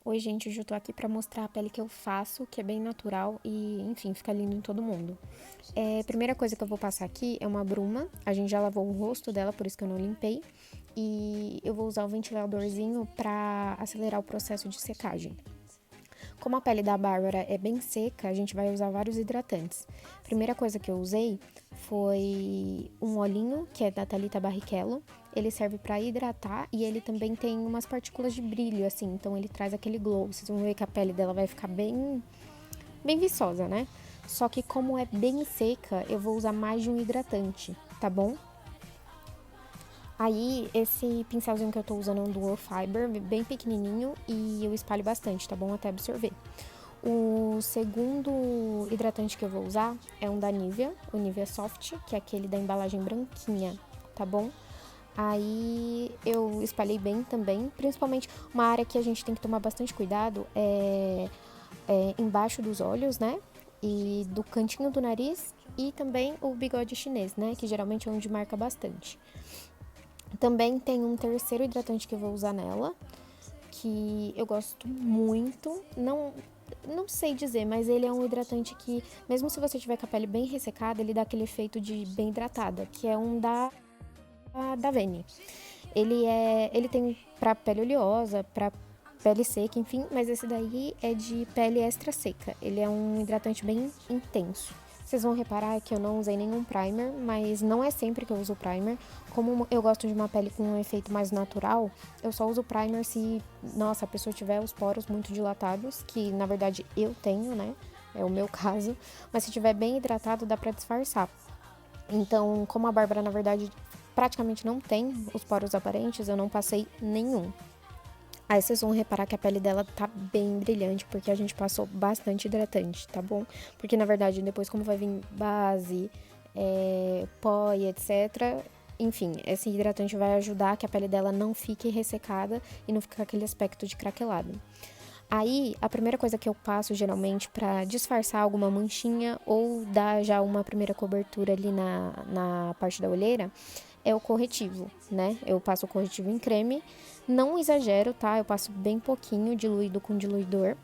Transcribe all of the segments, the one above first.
Oi, gente, hoje eu tô aqui pra mostrar a pele que eu faço, que é bem natural e, enfim, fica lindo em todo mundo. A primeira coisa que eu vou passar aqui é uma bruma. A gente já lavou o rosto dela, por isso que eu não limpei. E eu vou usar o ventiladorzinho pra acelerar o processo de secagem. Como a pele da Bárbara é bem seca, a gente vai usar vários hidratantes. Primeira coisa que eu usei foi um olhinho, que é da Thalita Barrichello. Ele serve para hidratar e ele também tem umas partículas de brilho, assim, então ele traz aquele glow. Vocês vão ver que a pele dela vai ficar bem viçosa, né? Só que como é bem seca, eu vou usar mais de um hidratante, tá bom? Aí, esse pincelzinho que eu tô usando é um Dual Fiber, bem pequenininho, e eu espalho bastante, tá bom? Até absorver. O segundo hidratante que eu vou usar é um da Nivea, o Nivea Soft, que é aquele da embalagem branquinha, tá bom? Aí eu espalhei bem também, principalmente uma área que a gente tem que tomar bastante cuidado é embaixo dos olhos, né? E do cantinho do nariz e também o bigode chinês, né? Que geralmente é onde marca bastante. Também tem um terceiro hidratante que eu vou usar nela, que eu gosto muito. Não sei dizer, mas ele é um hidratante que, mesmo se você tiver com a pele bem ressecada, ele dá aquele efeito de bem hidratada, que é um da Vene. Ele tem pra pele oleosa, pra pele seca, enfim, mas esse daí é de pele extra seca. Ele é um hidratante bem intenso. Vocês vão reparar que eu não usei nenhum primer, mas não é sempre que eu uso primer. Como eu gosto de uma pele com um efeito mais natural, eu só uso primer se, nossa, a pessoa tiver os poros muito dilatados, que na verdade eu tenho, né? É o meu caso. Mas se tiver bem hidratado, dá pra disfarçar. Então, como a Bárbara, na verdade, praticamente não tem os poros aparentes, eu não passei nenhum. Aí vocês vão reparar que a pele dela tá bem brilhante, porque a gente passou bastante hidratante, tá bom? Porque, na verdade, depois como vai vir base, pó e etc... Enfim, esse hidratante vai ajudar que a pele dela não fique ressecada e não fique com aquele aspecto de craquelado. Aí, a primeira coisa que eu passo, geralmente, pra disfarçar alguma manchinha ou dar já uma primeira cobertura ali na parte da olheira, é o corretivo, né? Eu passo o corretivo em creme, não exagero, tá? Eu passo bem pouquinho, diluído com diluidor.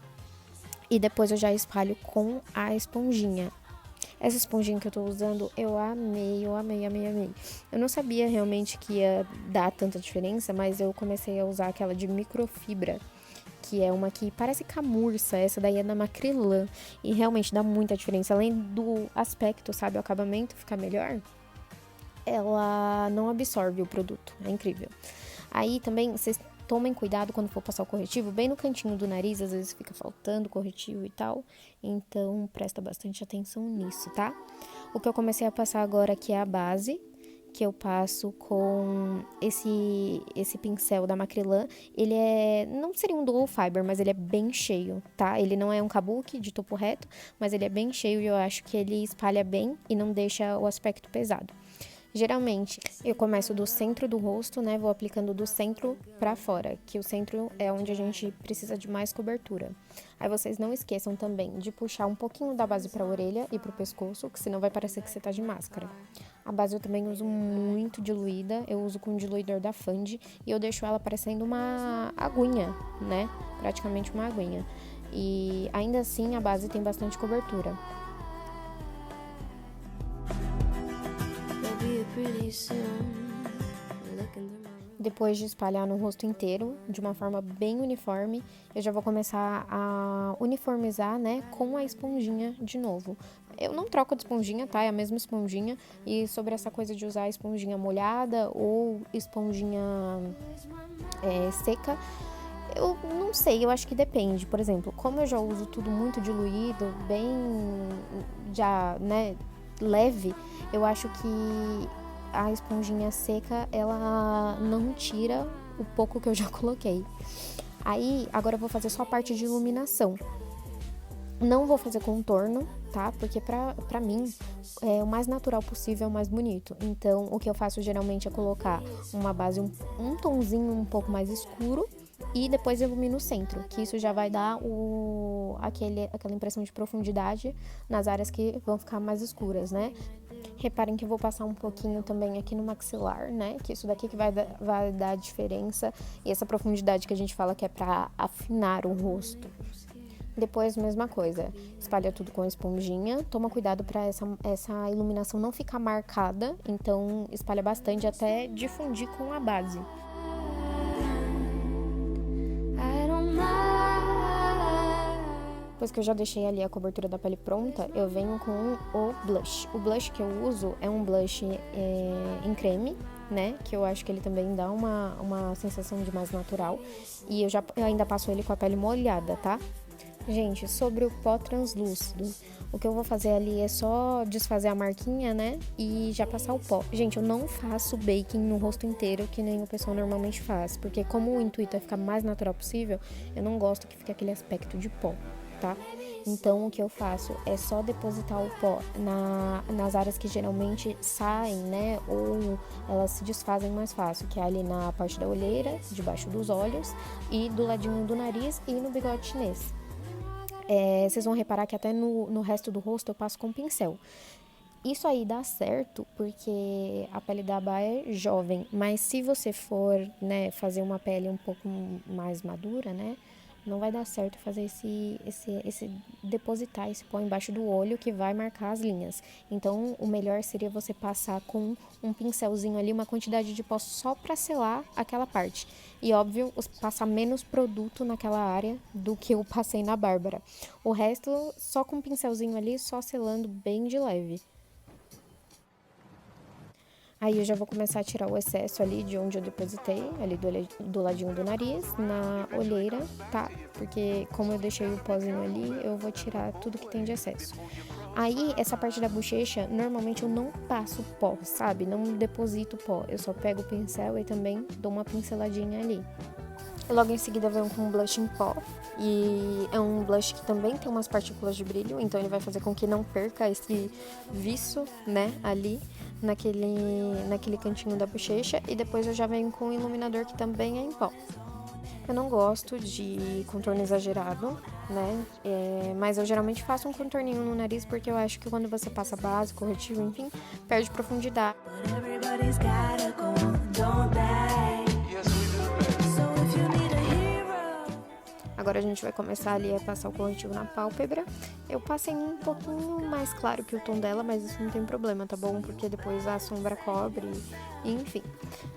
E depois eu já espalho com a esponjinha. Essa esponjinha que eu tô usando, eu amei, eu amei, amei, amei. Eu não sabia realmente que ia dar tanta diferença, mas eu comecei a usar aquela de microfibra, que é uma que parece camurça, essa daí é da Macrylan, e realmente dá muita diferença. Além do aspecto, sabe, o acabamento ficar melhor, ela não absorve o produto, é incrível. Aí também, vocês tomem cuidado quando for passar o corretivo, bem no cantinho do nariz, às vezes fica faltando corretivo e tal, então presta bastante atenção nisso, tá? O que eu comecei a passar agora aqui é a base, que eu passo com esse pincel da Macrylan. Ele não seria um dual fiber, mas ele é bem cheio, tá? Ele não é um kabuki de topo reto, mas ele é bem cheio e eu acho que ele espalha bem e não deixa o aspecto pesado. Geralmente, eu começo do centro do rosto, né? Vou aplicando do centro pra fora, que o centro é onde a gente precisa de mais cobertura. Aí vocês não esqueçam também de puxar um pouquinho da base pra orelha e pro pescoço, que senão vai parecer que você tá de máscara. A base eu também uso muito diluída, eu uso com o diluidor da Fandi e eu deixo ela parecendo uma aguinha, né? Praticamente uma aguinha. E ainda assim a base tem bastante cobertura. Depois de espalhar no rosto inteiro, de uma forma bem uniforme, eu já vou começar a uniformizar, né, com a esponjinha de novo. Eu não troco de esponjinha, tá? É a mesma esponjinha. E sobre essa coisa de usar esponjinha molhada ou esponjinha seca, eu não sei, eu acho que depende. Por exemplo, como eu já uso tudo muito diluído, bem já, né, leve, eu acho que a esponjinha seca, ela não tira o pouco que eu já coloquei. Aí, agora eu vou fazer só a parte de iluminação. Não vou fazer contorno, tá? Porque pra mim, o mais natural possível é o mais bonito. Então, o que eu faço geralmente é colocar uma base, um tonzinho um pouco mais escuro e depois ilumino o centro, que isso já vai dar aquela impressão de profundidade nas áreas que vão ficar mais escuras, né? Reparem que eu vou passar um pouquinho também aqui no maxilar, né? Que isso daqui que vai dar a diferença. E essa profundidade que a gente fala que é pra afinar o rosto. Depois, mesma coisa. Espalha tudo com a esponjinha. Toma cuidado pra essa iluminação não ficar marcada. Então, espalha bastante até difundir com a base. Depois que eu já deixei ali a cobertura da pele pronta, eu venho com o blush. O blush que eu uso é um blush em creme, né? Que eu acho que ele também dá uma sensação de mais natural. E eu ainda passo ele com a pele molhada, tá? Gente, sobre o pó translúcido, o que eu vou fazer ali é só desfazer a marquinha, né? E já passar o pó. Gente, eu não faço baking no rosto inteiro, que nem o pessoal normalmente faz. Porque como o intuito é ficar mais natural possível, eu não gosto que fique aquele aspecto de pó, tá? Então, o que eu faço é só depositar o pó nas áreas que geralmente saem, né? Ou elas se desfazem mais fácil, que é ali na parte da olheira, debaixo dos olhos e do ladinho do nariz e no bigode chinês. Vocês vão reparar que até no resto do rosto eu passo com pincel. Isso aí dá certo porque a pele da Aba é jovem, mas se você for, né, fazer uma pele um pouco mais madura, né, não vai dar certo fazer esse depositar esse pó embaixo do olho que vai marcar as linhas. Então, o melhor seria você passar com um pincelzinho ali, uma quantidade de pó só para selar aquela parte. E, óbvio, passar menos produto naquela área do que eu passei na Bárbara. O resto, só com um pincelzinho ali, só selando bem de leve. Aí eu já vou começar a tirar o excesso ali de onde eu depositei, ali do ladinho do nariz, na olheira, tá? Porque como eu deixei o pozinho ali, eu vou tirar tudo que tem de excesso. Aí, essa parte da bochecha, normalmente eu não passo pó, sabe? Não deposito pó, eu só pego o pincel e também dou uma pinceladinha ali. Logo em seguida vem com um blush em pó, e é um blush que também tem umas partículas de brilho, então ele vai fazer com que não perca esse viço, né, ali naquele cantinho da bochecha. E depois eu já venho com um iluminador que também é em pó. Eu não gosto de contorno exagerado, né, mas eu geralmente faço um contorninho no nariz porque eu acho que quando você passa base, corretivo, enfim, perde profundidade. Agora a gente vai começar ali a passar o corretivo na pálpebra. Eu passei um pouquinho mais claro que o tom dela, mas isso não tem problema, tá bom? Porque depois a sombra cobre, e enfim.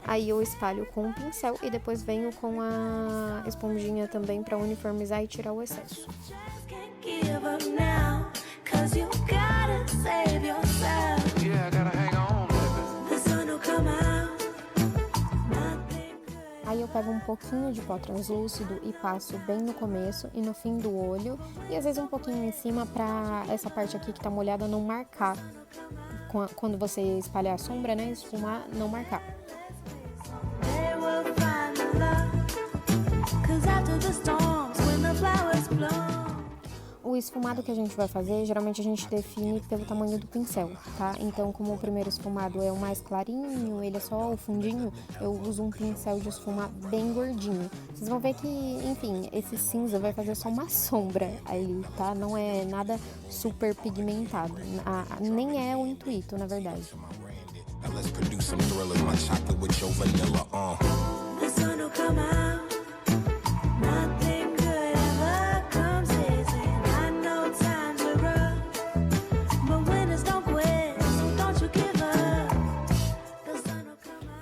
Aí eu espalho com o pincel e depois venho com a esponjinha também pra uniformizar e tirar o excesso. Aí eu pego um pouquinho de pó translúcido e passo bem no começo e no fim do olho. E às vezes um pouquinho em cima pra essa parte aqui que tá molhada não marcar. Quando você espalhar a sombra, né, esfumar, não marcar. O esfumado que a gente vai fazer, geralmente a gente define pelo tamanho do pincel, tá? Então, como o primeiro esfumado é o mais clarinho, ele é só o fundinho, eu uso um pincel de esfumar bem gordinho. Vocês vão ver que, enfim, esse cinza vai fazer só uma sombra ali, tá? Não é nada super pigmentado, nem é o intuito, na verdade.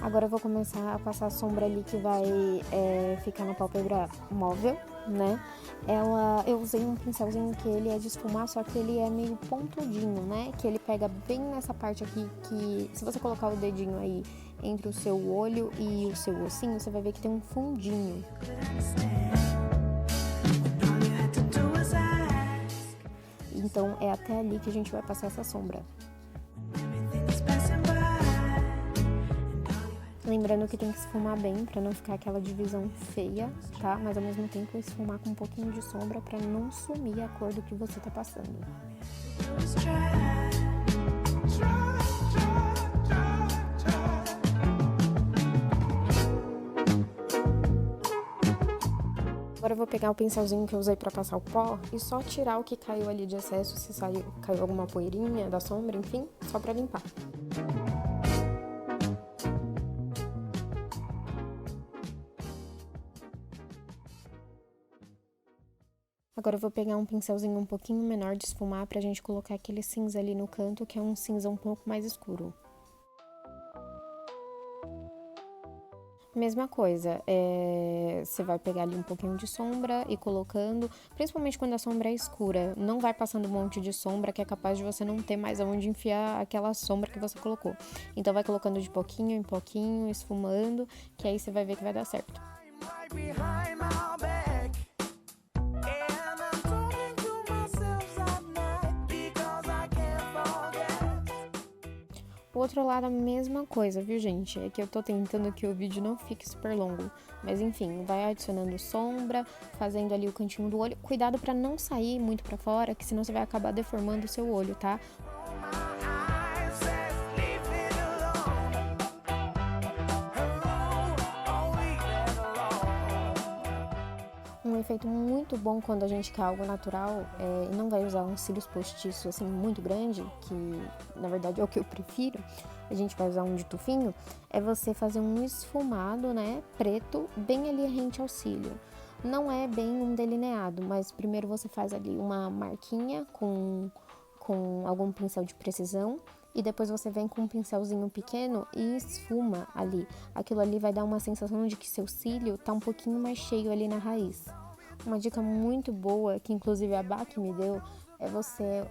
Agora eu vou começar a passar a sombra ali que vai ficar na pálpebra móvel, né? Eu usei um pincelzinho que ele é de esfumar, só que ele é meio pontudinho, né? Que ele pega bem nessa parte aqui que, se você colocar o dedinho aí entre o seu olho e o seu ossinho, você vai ver que tem um fundinho. Então é até ali que a gente vai passar essa sombra. Lembrando que tem que esfumar bem pra não ficar aquela divisão feia, tá? Mas ao mesmo tempo esfumar com um pouquinho de sombra pra não sumir a cor do que você tá passando. Agora Agora eu vou pegar o pincelzinho que eu usei pra passar o pó e só tirar o que caiu ali de excesso, se caiu alguma poeirinha da sombra, enfim, só pra limpar. Agora eu vou pegar um pincelzinho um pouquinho menor de esfumar pra gente colocar aquele cinza ali no canto, que é um cinza um pouco mais escuro. Mesma coisa, você vai pegar ali um pouquinho de sombra e colocando, principalmente quando a sombra é escura, não vai passando um monte de sombra que é capaz de você não ter mais aonde enfiar aquela sombra que você colocou. Então vai colocando de pouquinho em pouquinho, esfumando, que aí você vai ver que vai dar certo. O outro lado a mesma coisa, viu, gente? É que eu tô tentando que o vídeo não fique super longo. Mas enfim, vai adicionando sombra, fazendo ali o cantinho do olho. Cuidado pra não sair muito pra fora, que senão você vai acabar deformando o seu olho, tá? Um efeito muito bom quando a gente quer algo natural e não vai usar um cílios postiço assim muito grande, que na verdade é o que eu prefiro, a gente vai usar um de tufinho, é você fazer um esfumado, né, preto, bem ali rente ao cílio. Não é bem um delineado, mas primeiro você faz ali uma marquinha com algum pincel de precisão, e depois você vem com um pincelzinho pequeno e esfuma ali. Aquilo ali vai dar uma sensação de que seu cílio tá um pouquinho mais cheio ali na raiz. Uma dica muito boa, que inclusive a Bá que me deu, é você,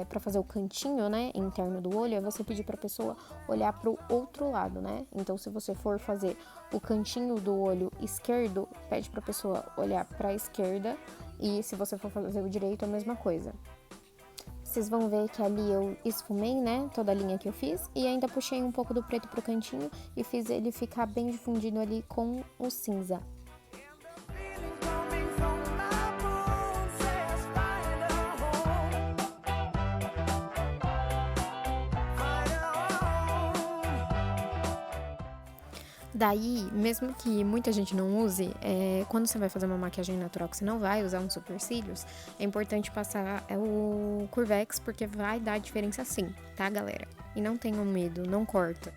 para fazer o cantinho, né, interno do olho, é você pedir pra pessoa olhar pro outro lado, né? Então, se você for fazer o cantinho do olho esquerdo, pede pra pessoa olhar pra esquerda, e se você for fazer o direito, a mesma coisa. Vocês vão ver que ali eu esfumei, né, toda a linha que eu fiz, e ainda puxei um pouco do preto pro cantinho e fiz ele ficar bem difundido ali com o cinza. Daí, mesmo que muita gente não use, quando você vai fazer uma maquiagem natural que você não vai usar um supercílios, é importante passar o Curvex, porque vai dar diferença sim, tá, galera? E não tenham medo, não corta.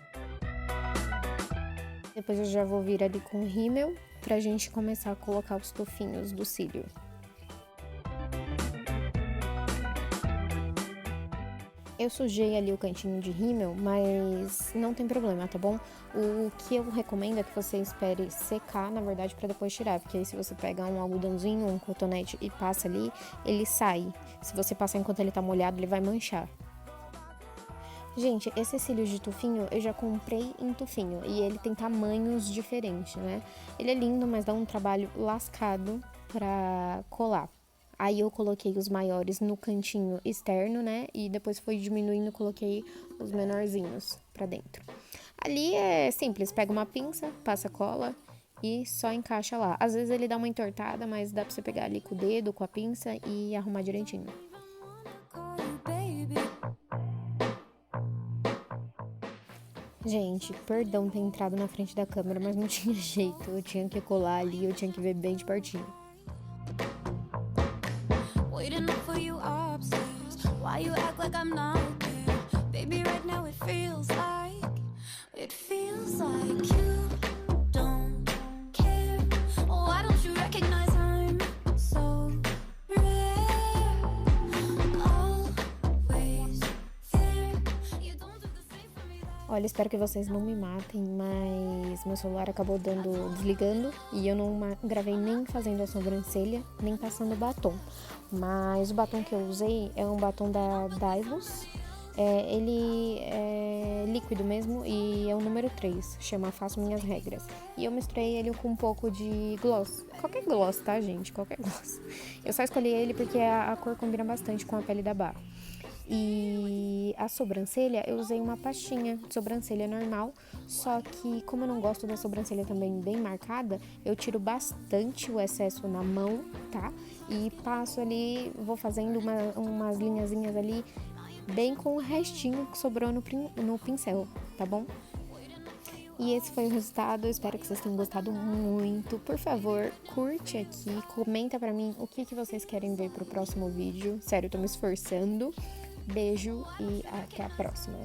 Depois eu já vou vir ali com o rímel pra gente começar a colocar os tufinhos do cílio. Eu sujei ali o cantinho de rímel, mas não tem problema, tá bom? O que eu recomendo é que você espere secar, na verdade, pra depois tirar. Porque aí se você pega um algodãozinho, um cotonete e passa ali, ele sai. Se você passar enquanto ele tá molhado, ele vai manchar. Gente, esse cílios de tufinho eu já comprei em tufinho e ele tem tamanhos diferentes, né? Ele é lindo, mas dá um trabalho lascado pra colar. Aí eu coloquei os maiores no cantinho externo, né? E depois foi diminuindo, coloquei os menorzinhos pra dentro. Ali é simples, pega uma pinça, passa cola e só encaixa lá. Às vezes ele dá uma entortada, mas dá pra você pegar ali com o dedo, com a pinça e arrumar direitinho. Gente, perdão ter entrado na frente da câmera, mas não tinha jeito. Eu tinha que colar ali, eu tinha que ver bem de pertinho. Waiting for you upstairs. Why you act like I'm not there? Baby, right now it feels like you don't care. Why don't you recognize I'm so rare? Always there. You don't do the same for me. Olha, espero que vocês não me matem, mas meu celular acabou desligando e eu não gravei nem fazendo a sobrancelha, nem passando batom. Mas o batom que eu usei é um batom da Dylos. Ele é líquido mesmo e é o número 3, chama Faço Minhas Regras. E eu misturei ele com um pouco de gloss. Qualquer gloss, tá, gente? Qualquer gloss. Eu só escolhi ele porque a cor combina bastante com a pele da Bá. E a sobrancelha, eu usei uma pastinha de sobrancelha normal, só que como eu não gosto da sobrancelha também bem marcada, eu tiro bastante o excesso na mão, tá? E passo ali, vou fazendo umas linhazinhas ali, bem com o restinho que sobrou no pincel, tá bom? E esse foi o resultado, eu espero que vocês tenham gostado muito. Por favor, curte aqui, comenta pra mim o que vocês querem ver pro próximo vídeo. Sério, eu tô me esforçando. Beijo e até a próxima.